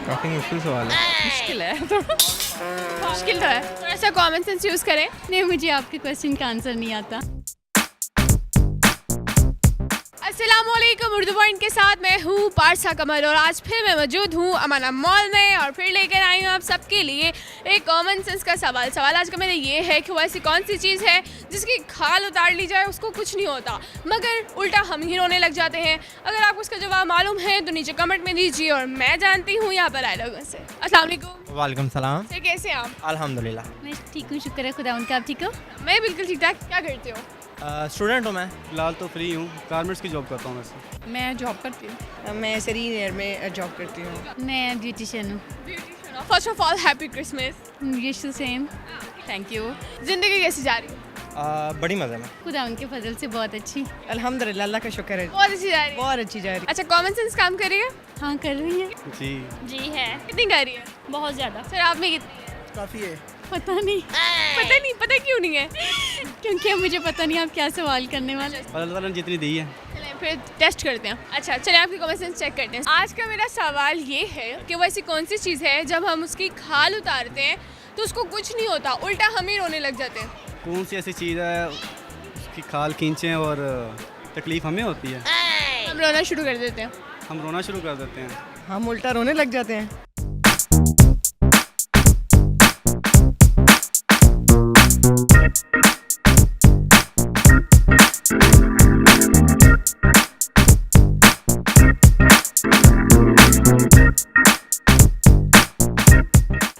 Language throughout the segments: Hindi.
काफ़ी मुश्किल सवाल है। मुश्किल है थोड़ा मुश्किल तो है, थोड़ा सा कॉमन सेंस यूज़ करें। नहीं, मुझे आपके क्वेश्चन का आंसर नहीं आता। अस्सलामुअलैकुम, उर्दू पॉइंट के साथ मैं हूँ पारसा कमल और आज फिर मैं मौजूद हूँ अमाना मॉल में और फिर लेकर आई हूँ आप सबके लिए एक कॉमन सेंस का सवाल आज का मेरा ये है कि वो ऐसी कौन सी चीज़ है जिसकी खाल उतार ली जाए उसको कुछ नहीं होता मगर उल्टा हम ही रोने लग जाते हैं। अगर आपको इसका जवाब मालूम है तो नीचे कमेंट में दीजिए और मैं जानती हूँ यहाँ पर आए लोगों से। अस्सलाम वालेकुम। वालेकुम सलाम। सर कैसे हैं आप? अल्हम्दुलिल्लाह। मैं ठीक हूँ, शुक्र है खुदा उनका। आप ठीक हो? मैं बिल्कुल ठीक ठाक। क्या करते हो? स्टूडेंट हूँ मैं। फिलहाल तो फ्री हूँ, गारमेंट्स की जॉब करता हूँ वैसे। मैं जॉब करती हूँ। मैं सरीन एयर में जॉब करती हूँ। मैं ब्यूटिशियन हूँ। First of all happy Christmas. Wish to same. Thank you. ज़िंदगी कैसी जा रही है? बड़ी मज़े में। खुदा उनके फजल से बहुत अच्छी। अल्हम्दुलिल्लाह, अल्लाह का शुक्र है, बहुत अच्छी जा रही है। बहुत अच्छी जा रही अच्छा, कॉमन सेंस काम कर रही है? हाँ, कर रही है। जी जी है, कितनी कर रही है? बहुत ज़्यादा। सर आप में कितनी है? काफ़ी है। पता नहीं, पता क्यों नहीं है? क्योंकि मुझे पता नहीं आप क्या सवाल करने वाले। अल्लाह ताला ने जितनी दी है। चलें फिर टेस्ट करते हैं। अच्छा चलें आपकी कॉमन सेंस चेक करते हैं। आज का मेरा सवाल ये है कि वो ऐसी कौन सी चीज़ है जब हम उसकी खाल उतारते हैं तो उसको कुछ नहीं होता, उल्टा हम ही रोने लग जाते हैं। कौन सी ऐसी चीज़ है उसकी खाल खींचें और तकलीफ़ हमें होती है, हम रोना शुरू कर देते हैं। हम रोना शुरू कर देते हैं। है। हम उल्टा रोने लग जाते हैं।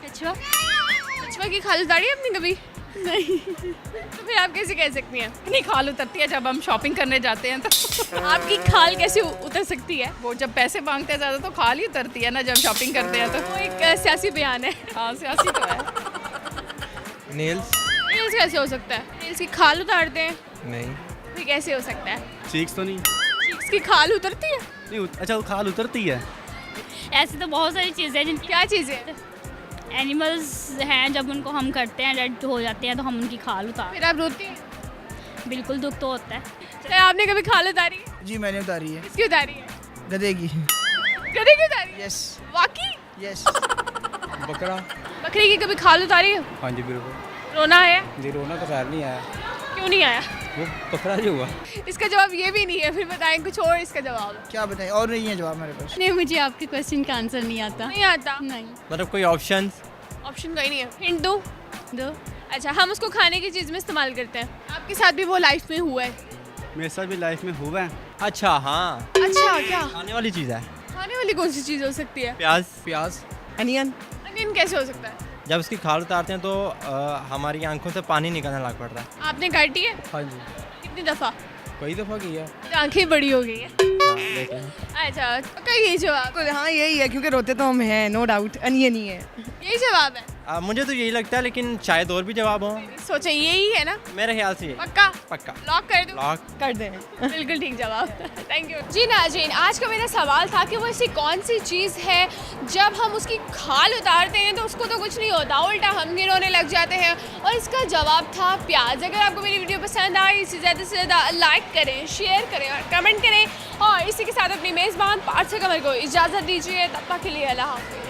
अच्छा, कछुआ की खाल उतारी है आपने कभी? नहीं, तो फिर आप कैसे कह सकती हैं? इतनी खाल उतरती है जब हम शॉपिंग करने जाते हैं तो आपकी खाल कैसे उतर सकती है? वो जब पैसे मांगते हैं ज़्यादा तो खाल ही उतरती है ना जब शॉपिंग करते हैं तो। वो एक सियासी बयान है। हाँ, सियासी तो है। नेल्स? नेल्स कैसे हो सकता है? नेल्स की खाल उतारते हैं, नहीं। फिर कैसे हो सकता है? चीक्स तो नहीं? चीक्स की खाल उतरती है? नहीं अच्छा, वो खाल उतरती है। ऐसी तो बहुत सारी चीज़ें हैं जिनकी क्या चीज़ है? एनिमल्स हैं, जब उनको हम करते हैं डेड हो जाते हैं तो हम उनकी खाल उतार। फिर आप रोती हैं? बिल्कुल दुख तो होता है। चले आपने कभी खाल उतारी है? जी मैंने उतारी है, किसकी उतारी है? गधे की। गधे की उतारी है? यस वाकई? यस। बकरा? बकरी की कभी खाल उतारी है? हाँ जी बिल्कुल। रोना है? जी रोना तो खैर नहीं आया, क्यों नहीं आया? वो बकरा जो हुआ। इसका जवाब ये भी नहीं है, फिर बताएं कुछ और इसका जवाब। क्या बताएं, और नहीं है जवाब मेरे पास। नहीं, मुझे आपके क्वेश्चन का आंसर नहीं आता। नहीं आता? नहीं। मतलब कोई ऑप्शंस? ऑप्शन कोई नहीं है। हिंट दो। दो। अच्छा, हम उसको खाने की चीज़ में इस्तेमाल करते हैं। आपके साथ भी वो लाइफ में हुआ है? मेरे साथ भी लाइफ में हुआ है। अच्छा हाँ, अच्छा, क्या खाने वाली चीज़ है। खाने वाली कौन सी चीज़ हो सकती है? प्याज? प्याज, अनियन। अनियन कैसे हो सकता है? जब उसकी खाल उतारते हैं तो हमारी आंखों से पानी निकलने लग पड़ता है। आपने काटी है? हाँ जी, कितनी दफ़ा? कई दफ़ा किया। आंखें बड़ी हो गई है। लेकिन अच्छा, तो यही जवाब? हाँ यही है, क्योंकि रोते तो हम हैं, नो डाउट, अनियन ही है। यही जवाब है? मुझे तो यही लगता है, लेकिन शायद और भी जवाब हो। सोचा यही है ना? मेरे ख्याल से यही। पक्का? पक्का लॉक कर दूं? लॉक। कर दें। बिल्कुल ठीक जवाब। थैंक यू जी नाज़रीन, आज का मेरा सवाल था कि वो ऐसी कौन सी चीज़ है जब हम उसकी खाल उतारते हैं तो उसको तो कुछ नहीं होता, उल्टा हम ही रोने लग जाते हैं, और इसका जवाब था प्याज। अगर आपको मेरी वीडियो पसंद आई इसे ज़्यादा से ज़्यादा लाइक करें, शेयर करें और कमेंट करें, और इसी के साथ अपनी मेज़बान पारसा कमल को इजाज़त दीजिए। तब तक के लिए अल्लाह हाफ़िज़।